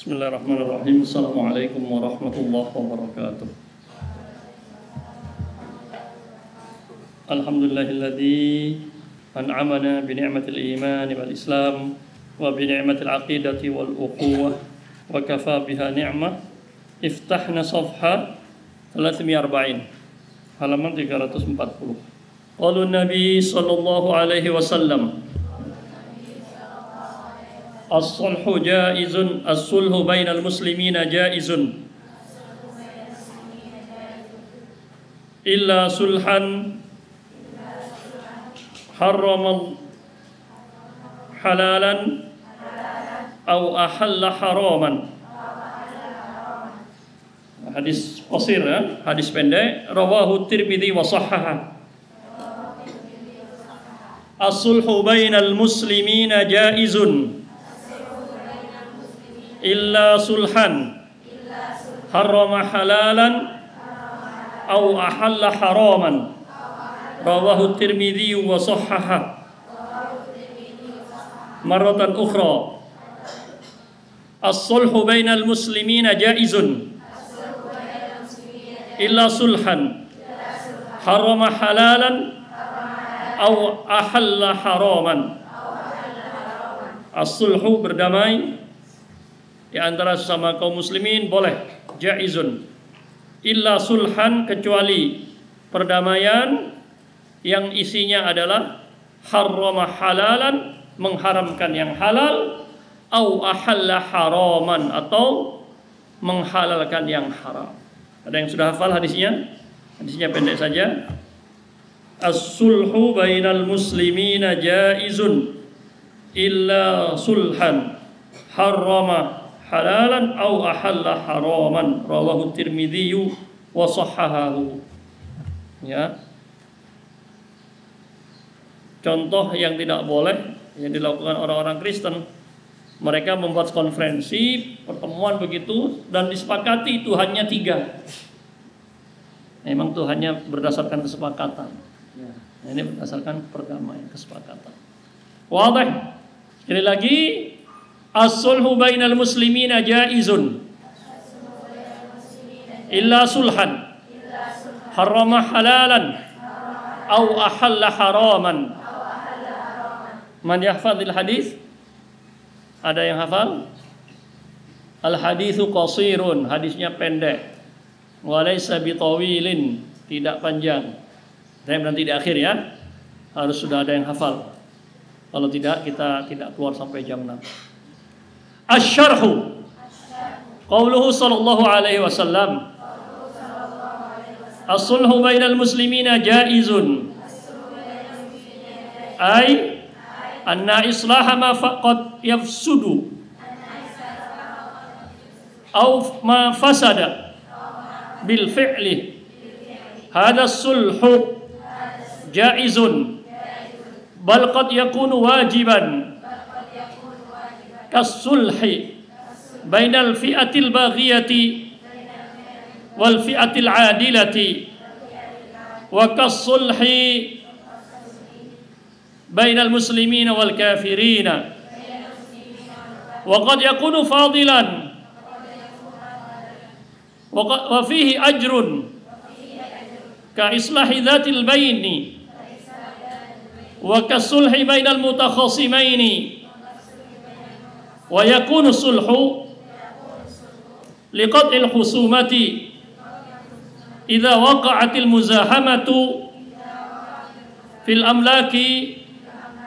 Bismillahirrahmanirrahim. Assalamualaikum warahmatullahi wabarakatuh. Alhamdulillahilladzi an'amana bi ni'matil iman wal islam wa bi ni'matil aqidati wal ukhuwah wa kafa biha ni'mah. Iftahna safha 340 halaman 340. Qala Nabi sallallahu alaihi wasallam, as-sulhu jaizun, as-sulhu bainal muslimina jaizun illa sulhan harrama halalan aw ahalla haraman. Hadis qasir, hadis pendek, rawahu Tirmidzi wa sahhaha. As-sulhu bainal muslimina jaizun illa sulhan harrama halalan aw ahalla haraman, rawahu Tirmidzi wa sahhaha. Marratan ukhra, as-sulhu bainal muslimina jaizun illa sulhan harrama halalan aw ahalla haraman. As-sulhu, berdamai di antara sesama kaum muslimin boleh, jaizun, illa sulhan, kecuali perdamaian yang isinya adalah harrama halalan, mengharamkan yang halal, au ahalla haraman, atau menghalalkan yang haram. Ada yang sudah hafal hadisnya? Hadisnya pendek saja. As-sulhu bainal muslimina jaizun illa sulhan harrama halalan au ahalla haraman, rawahu Tirmidzi wa sahhahahu. Ya. Contoh yang tidak boleh yang dilakukan orang-orang Kristen, mereka membuat konferensi, pertemuan begitu, dan disepakati itu hanya 3. Memang itu hanya berdasarkan kesepakatan. Ya. Ini berdasarkan perdamaian, kesepakatan. Wadah. Sekali lagi, as-sulhu bainal muslimina jaizun illa sulhan harrama halalan aw ahalla haraman. Man yahfazil hadis? Ada yang hafal? Al haditsu qasirun, hadisnya pendek. Wa laysa bitawilin, tidak panjang. Saya nanti di akhir ya. Harus sudah ada yang hafal. Kalau tidak, kita tidak keluar sampai jam 6. Asy-syarhu, qauluhu sallallahu alaihi wasallam, as-sulhu bainal muslimina jaizun, ay anna islaha ma faqad yafsudu aw ma fasada bil fi'li, hadha sulhu jaizun bal qad yakunu wajiban kasulhi bainal fi'atil baghiyati wal fi'atil adilati wa kasulhi bainal muslimina wal kafirina wa qad yakunu fadilan wa fihi ajrun ka islahi dhatil baini wa kasulhi bainal mutakhasimaini wa yakunu sulhu liqat'il khusumati idza waqa'atil muzahamatu fil amlaki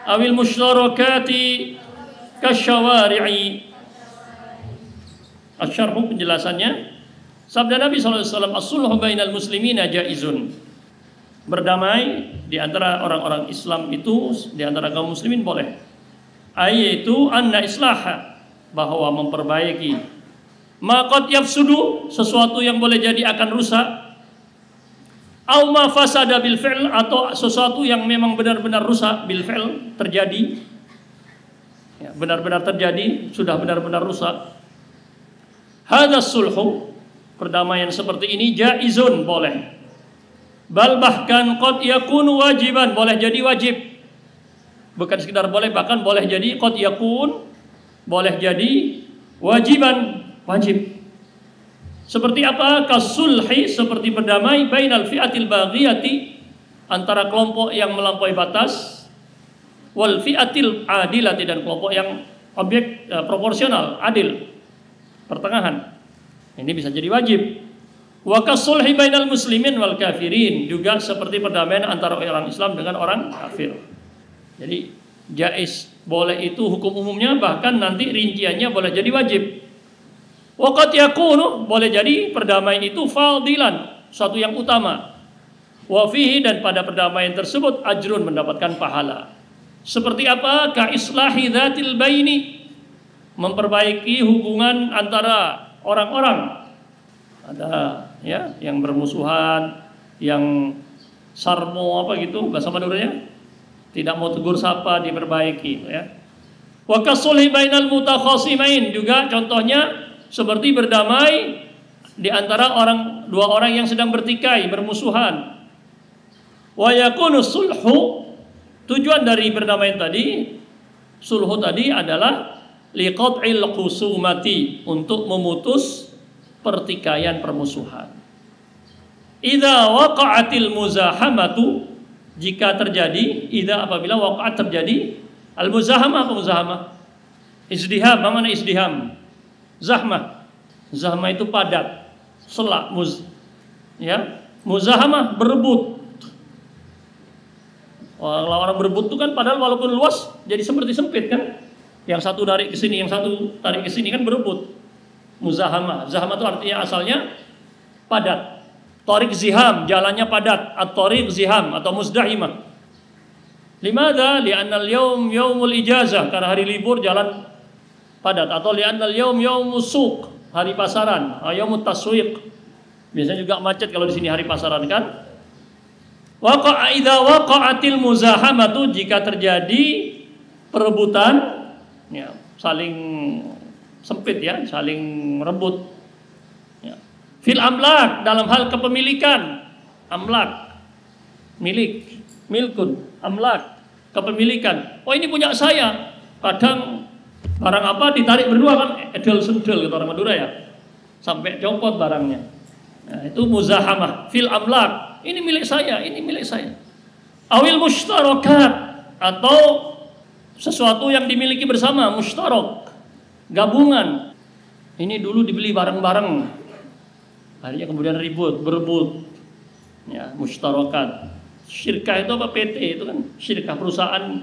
awil musytarakati kasyawari'i. Asy-syarhu, penjelasannya, sabda Nabi SAW, as-sulhu bainal muslimina jaizun, berdamai di antara orang-orang Islam itu, di antara kaum muslimin boleh. Yaitu anna islaha, bahwa memperbaiki, maqad yafsudu, sesuatu yang boleh jadi akan rusak, au ma fasada bil fi'l, atau sesuatu yang memang benar-benar rusak bil fi'l, terjadi, ya, benar-benar terjadi, sudah benar-benar rusak. Hadza sulhu, perdamaian seperti ini, jaizun, boleh. Bal bahkan qad yakunu wajiban, boleh jadi wajib. Bukan sekedar boleh, bahkan boleh jadi qad yakun, boleh jadi wajiban. Wajib. Seperti apa? Kasulhi, seperti berdamai bainal fi'atil baghiyati, antara kelompok yang melampaui batas, wal fi'atil adilati, dan kelompok yang proporsional, adil, pertengahan. Ini bisa jadi wajib. Wa kasulhi bainal muslimin wal kafirin, juga seperti perdamaian antara orang Islam dengan orang kafir. Jadi jaiz, boleh itu hukum umumnya, bahkan nanti rinciannya boleh jadi wajib. Waqad yakunu, boleh jadi perdamaian itu fadilan, suatu yang utama. Wa fihi, dan pada perdamaian tersebut ajrun, mendapatkan pahala. Seperti apa? Ka islahi dzatil baini, memperbaiki hubungan antara orang-orang. Ada ya yang bermusuhan, yang sarmo apa gitu bahasa Maduranya, tidak mau tegur sapa, diperbaiki ya. Wa kasulhi bainal mutakhasimain, juga contohnya seperti berdamai di antara dua orang yang sedang bertikai, bermusuhan. Wa yakunu sulhu, tujuan dari berdamaian tadi, sulhu tadi adalah liqat'il khusumati, untuk memutus pertikaian permusuhan. Idza waqa'atil muzahamatu, jika terjadi, apabila waqa'at, terjadi al muzahamah. Apa muzahamah? Izdiham. Mana izdiham? Zahmah. Zahmah itu padat, selak, ya. Muzahamah berebut. Kalau orang berebut itu kan padahal walaupun luas jadi seperti sempit kan. Yang satu tarik ke sini, yang satu tarik ke sini, kan berebut. Muzahamah. Zahamah itu artinya asalnya padat. Tariq ziham, jalannya padat. At-tariq ziham atau muzdahimah. Limadha? Li'annal yawm yawmul ijazah, karena hari libur jalan padat. Atau li'annal yawm yawmus suq, hari pasaran. Yawmut taswiq, biasanya juga macet kalau di sini hari pasaran kan. Idza waqa'atil muzahamatu, jika terjadi perebutan, ya, saling sempit ya, saling rebut. Ya. Fil amlak, dalam hal kepemilikan. Amlak, milik, milkun, amlak, kepemilikan. Oh ini punya saya. Kadang barang apa ditarik berdua kan, edel sendel gitu orang Madura ya, sampai copot barangnya. Nah, itu muzahamah. Fil amlak, ini milik saya, ini milik saya. Awil mushtarakat, atau sesuatu yang dimiliki bersama, mushtarak, gabungan. Ini dulu dibeli bareng-bareng, akhirnya kemudian ribut, berebut. Ya, mushtarakat. Syirkah itu apa? PT itu kan syirkah, perusahaan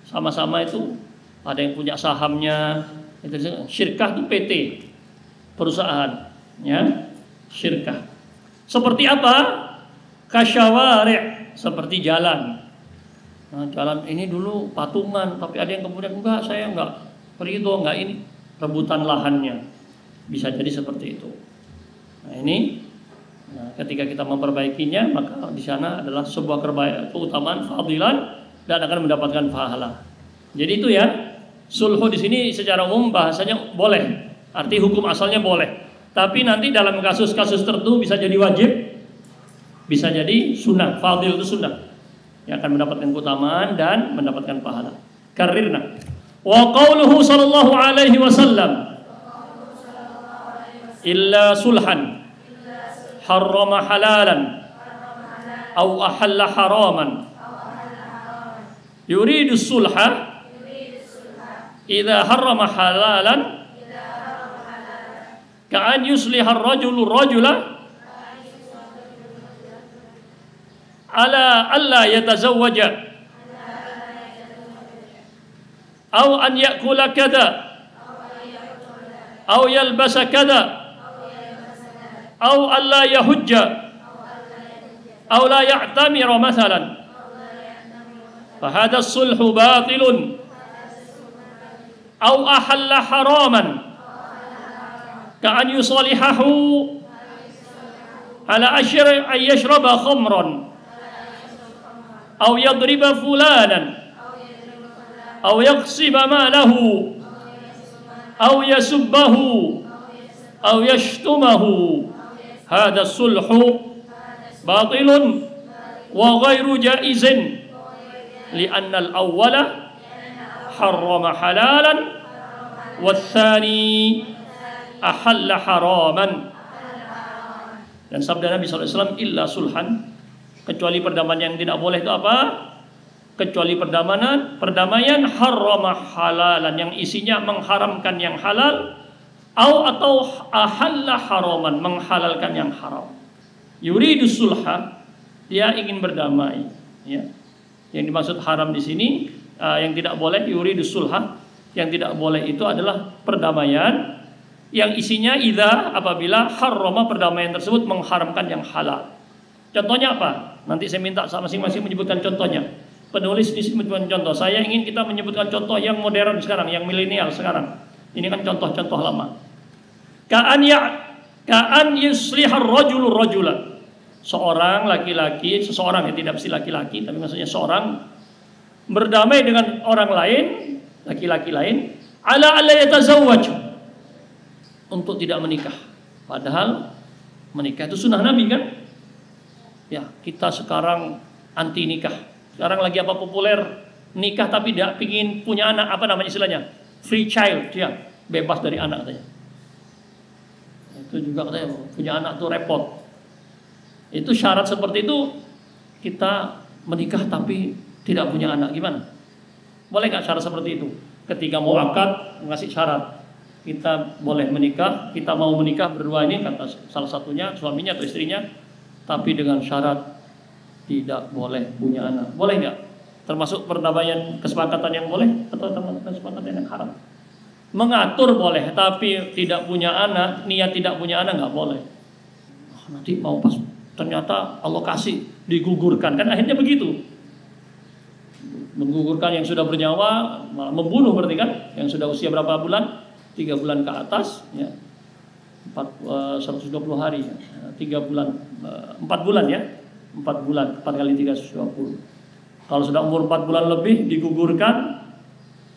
sama-sama itu ada yang punya sahamnya. Itu syirkah itu PT, perusahaan, ya, syirkah. Seperti apa? Kasyawari', seperti jalan. Nah, jalan ini dulu patungan, tapi ada yang kemudian enggak, saya enggak ridho, enggak ini, rebutan lahannya. Bisa jadi seperti itu. Nah, ini ketika kita memperbaikinya, maka di sana adalah sebuah keutamaan, fadilan, dan akan mendapatkan pahala. Jadi itu ya, sulhu di sini secara umum bahasanya boleh, arti hukum asalnya boleh. Tapi nanti dalam kasus-kasus tertentu bisa jadi wajib, bisa jadi sunnah. Fadil itu sunnah, yang akan mendapatkan keutamaan dan mendapatkan pahala. Karirna. Wa qauluhu sallallahu alaihi wasallam, illa sulhan harrama halalan aw ahalla haraman yuridu sulha idza harrama halalan ka'an yusliha ar-rajulu rajula ala alla yatazawwaja aw an ya'kula kada aw yalbasa kada أو ألا يحج أو لا يعتمر مثلا فهذا الصلح باطل أو أحل حراما كأن يصالحه على أن يشرب خمرا أو يضرب فلانا أو يغصب ماله أو يسبه أو يشتمه هذا الصلح باطل وغير جائز لأن الأول حرم حلالا والثاني ahalla haraman. Dan sabda Nabi SAW, illa sulhan, kecuali perdamaian. Yang tidak boleh itu apa? Kecuali perdamaian harrama halalan, yang isinya mengharamkan yang halal, atau ahalla haraman, menghalalkan yang haram. Yuridu sulha, dia ingin berdamai, ya. Yang dimaksud haram di sini, yang tidak boleh, yuridu sulha, yang tidak boleh itu adalah perdamaian yang isinya idza, apabila harrama, perdamaian tersebut mengharamkan yang halal. Contohnya apa? Nanti saya minta masing-masing menyebutkan contohnya. Penulis di sini menyebutkan contoh. Saya ingin kita menyebutkan contoh yang modern sekarang, yang milenial sekarang. Ini kan contoh-contoh lama. Ka'an yuslihar rajulur rajula. Seorang laki-laki, seseorang yang tidak mesti laki-laki, tapi maksudnya seorang berdamai dengan orang lain, laki-laki lain, ala alla yatazawwaj, untuk tidak menikah. Padahal menikah itu sunnah Nabi kan? Ya, kita sekarang anti nikah. Sekarang lagi apa populer? Nikah tapi tidak pingin punya anak, apa namanya istilahnya? Free child, ya, bebas dari anak katanya. Itu juga katanya punya anak tuh repot. Itu syarat seperti itu, kita menikah tapi tidak punya anak, gimana? Boleh nggak syarat seperti itu? Ketika mau akad ngasih syarat, kita boleh menikah, kita mau menikah berdua ini, kata salah satunya suaminya atau istrinya, tapi dengan syarat tidak boleh punya anak. Boleh nggak? Termasuk perdamaian, kesepakatan yang boleh atau termasuk kesepakatan yang haram? Mengatur boleh, tapi tidak punya anak, niat tidak punya anak nggak boleh. Nanti mau pas ternyata Allah kasih, digugurkan, kan akhirnya begitu. Menggugurkan yang sudah bernyawa, malah membunuh berarti kan? Yang sudah usia berapa bulan? 3 bulan ke atas, ya, 120 hari, ya. 3 bulan, 4 bulan ya, 4 bulan, 4 kali 320. Kalau sudah umur 4 bulan lebih digugurkan,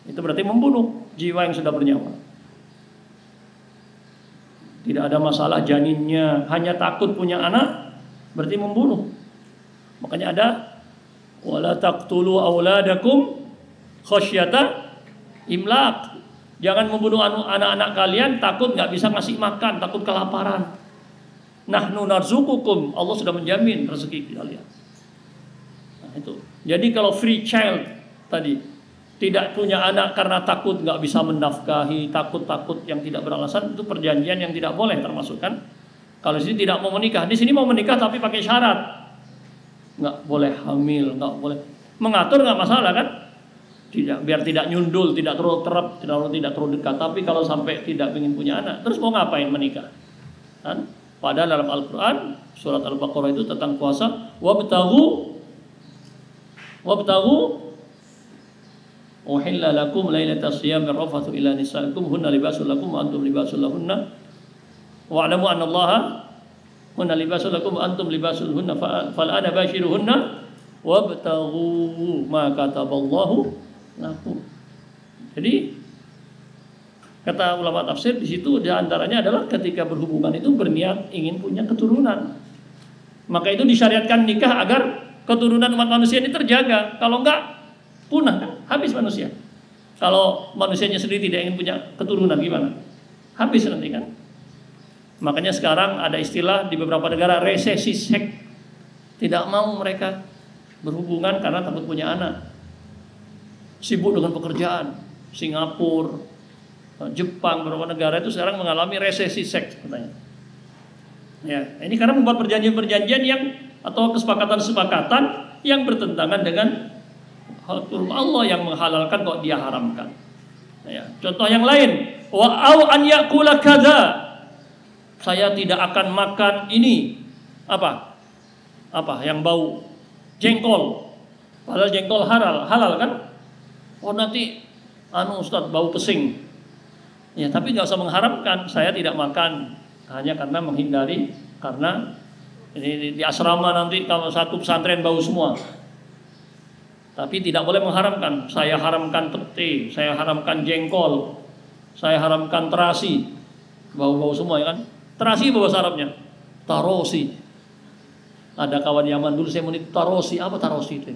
itu berarti membunuh jiwa yang sudah bernyawa. Tidak ada masalah janinnya, hanya takut punya anak, berarti membunuh. Makanya ada wala taqtulu auladakum khasyata imlaq. Jangan membunuh anak-anak kalian takut nggak bisa ngasih makan, takut kelaparan. Nahnu narzuqukum, Allah sudah menjamin rezeki kalian. Nah, itu. Jadi kalau free child tadi, tidak punya anak karena takut nggak bisa menafkahi, takut yang tidak beralasan, itu perjanjian yang tidak boleh termasuk kan? Kalau di sini tidak mau menikah, di sini mau menikah tapi pakai syarat, nggak boleh hamil, nggak boleh mengatur, nggak masalah kan? Tidak, biar tidak nyundul, tidak terlalu terap, tidak terlalu dekat. Tapi kalau sampai tidak ingin punya anak, terus mau ngapain menikah? Kan? Padahal dalam Al-Quran surat Al-Baqarah itu tentang puasa, wabtaghu uhilla lakum lailatas siyam rafathu ila nisaikum hunna libasul lakum wa antum libasul lahunna wa'lamu anna Allaha hunna libasul lakum wa antum libasul hunna fal ana bashiruhunna wabtaghu ma kataballahu lakum. Jadi kata ulama tafsir di situ di antaranya adalah ketika berhubungan itu berniat ingin punya keturunan. Maka itu disyariatkan nikah agar keturunan umat manusia ini terjaga. Kalau enggak punah kan, habis manusia. Kalau manusianya sendiri tidak ingin punya keturunan gimana? Habis nanti kan. Makanya sekarang ada istilah di beberapa negara resesi seks. Tidak mau mereka berhubungan karena takut punya anak. Sibuk dengan pekerjaan. Singapura, Jepang, beberapa negara itu sekarang mengalami resesi seks katanya. Ya, ini karena membuat perjanjian-perjanjian yang atau kesepakatan-kesepakatan yang bertentangan dengan hukum Allah yang menghalalkan kok dia haramkan. Ya, contoh yang lain, wa au an yakula kadza. Saya tidak akan makan ini. Apa? Yang bau jengkol. Padahal jengkol halal kan? Oh nanti Ustaz bau pesing. Ya, tapi nggak usah mengharamkan. Saya tidak makan hanya karena menghindari, karena ini di asrama nanti kalau satu pesantren bau semua. Tapi tidak boleh mengharamkan. Saya haramkan pete, saya haramkan jengkol, saya haramkan terasi. Bau-bau semua ya kan? Terasi bahasa Arabnya tarosi. Ada kawan Yaman dulu saya muni tarosi, apa tarosi itu?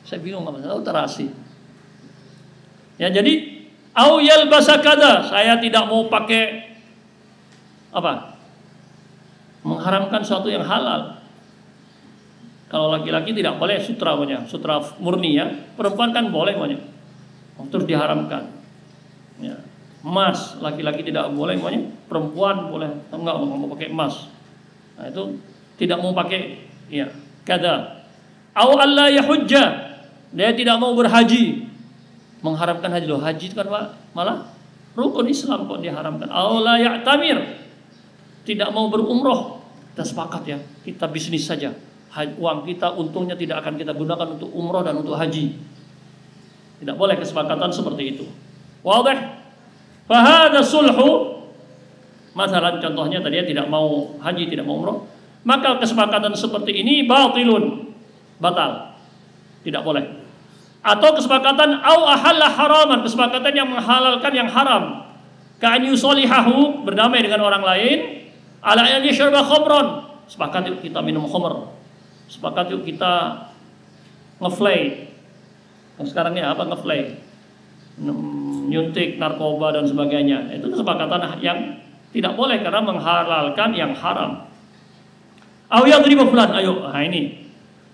Saya bingung apa terasi. Ya jadi au yalbasa kada, saya tidak mau pakai Apa? Mengharamkan sesuatu yang halal. Kalau laki-laki tidak boleh sutra punya, sutra murni ya. Perempuan kan boleh punya. Terus diharamkan. Ya. Emas, laki-laki tidak boleh punya, perempuan boleh. Enggak mau pakai emas. Nah, itu tidak mau pakai ya. Kada. Au alla yahujja. Dia tidak mau berhaji. Mengharamkan haji loh. Haji itu kan malah rukun Islam kok diharamkan. Au la ya'tamir. Tidak mau berumroh. Kita sepakat ya, kita bisnis saja. Uang kita untungnya tidak akan kita gunakan untuk umroh dan untuk haji. Tidak boleh kesepakatan seperti itu. Wadih? Fahada sulhu. Masalah contohnya tadi tidak mau haji, tidak mau umroh. Maka kesepakatan seperti ini batilun. Batal. Tidak boleh. Atau kesepakatan au ahalla haraman, kesepakatan yang menghalalkan yang haram. Ka'an yusolihahu, berdamai dengan orang lain. Ala an yashraba khamran. Sepakat yuk kita minum khamr. Sepakat yuk kita ngeflay. Sekarang ini apa ngeflay? Nyuntik, narkoba dan sebagainya. Itu kesepakatan yang tidak boleh karena menghalalkan yang haram. Aw yadribu fulan, ayo, nah ini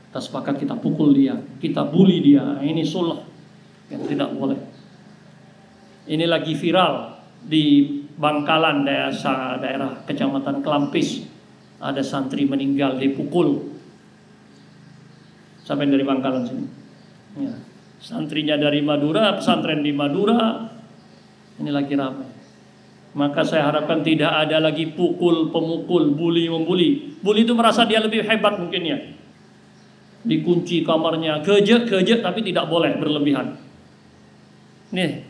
kita sepakat kita pukul dia, kita bully dia. Nah, ini sulh yang tidak boleh. Ini lagi viral di Bangkalan, daerah Kecamatan Kelampis. Ada santri meninggal dipukul. Sampai dari Bangkalan sini. Ya. Santrinya dari Madura, pesantren di Madura. Ini lagi ramai. Maka saya harapkan tidak ada lagi pukul, pemukul, bully, membuli. Bully itu merasa dia lebih hebat mungkin ya. Dikunci kamarnya, kejek, tapi tidak boleh berlebihan. Nih,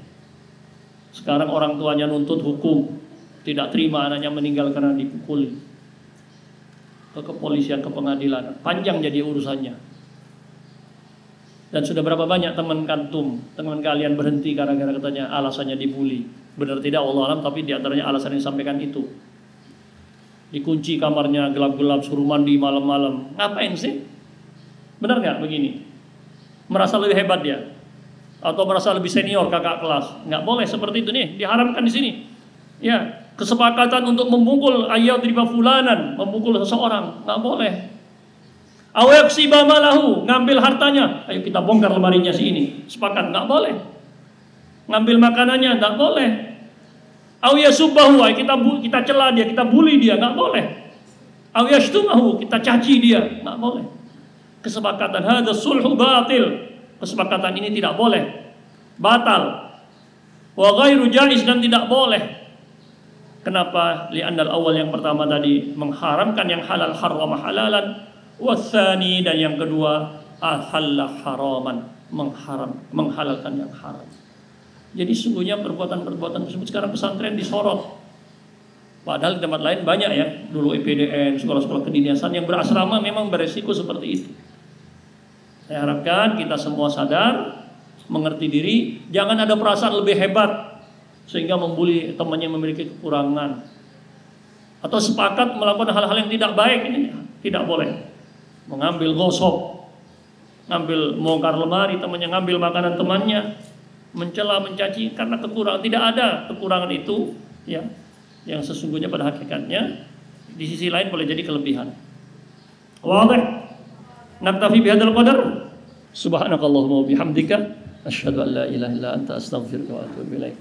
sekarang orang tuanya nuntut hukum. Tidak terima anaknya meninggal karena dipukuli. Ke kepolisian, ke pengadilan. Panjang jadi urusannya. Dan sudah berapa banyak teman kalian berhenti gara-gara katanya alasannya dibully. Benar tidak Allah alam, tapi diantaranya alasan yang disampaikan itu. Dikunci kamarnya gelap-gelap, suruh mandi malam-malam. Ngapain sih? Benar nggak begini? Merasa lebih hebat dia? Atau merasa lebih senior kakak kelas? Nggak boleh seperti itu nih, diharamkan di sini. Ya, kesepakatan untuk memukul ayat riba fulanan, memukul seseorang, nggak boleh. Awaksiba malahu, ngambil hartanya, ayo kita bongkar lemarinya si ini, sepakat, nggak boleh. Ngambil makanannya, nggak boleh. Awyasubahu, kita cela dia, kita bully dia, nggak boleh. Awyashtumahu, kita caci dia, nggak boleh. Kesepakatan hadza sulhu batil, kesepakatan ini tidak boleh, batal. Wa ghairu jaiz, dan tidak boleh. Kenapa? Li'annal awal yang pertama tadi mengharamkan yang halal haram halalan. Wasani, dan yang kedua ahalla haraman, menghalalkan yang haram. Jadi sungguhnya perbuatan-perbuatan tersebut sekarang pesantren disorot. Padahal di tempat lain banyak ya. Dulu EPDN, sekolah-sekolah kedinasan yang berasrama memang beresiko seperti itu. Saya harapkan kita semua sadar, mengerti diri, jangan ada perasaan lebih hebat sehingga membuli temannya memiliki kekurangan. Atau sepakat melakukan hal-hal yang tidak baik, ini tidak boleh. Mengambil gosok, ngambil bongkar lemari temannya, ngambil makanan temannya, mencela, mencaci karena kekurangan. Tidak ada kekurangan itu ya, yang sesungguhnya pada hakikatnya di sisi lain boleh jadi kelebihan. Wadih. Naktafi bihadzal qadar. Subhanakallahumma wa bihamdika asyhadu an la ilaha illa anta astaghfiruka wa atubu ilaik.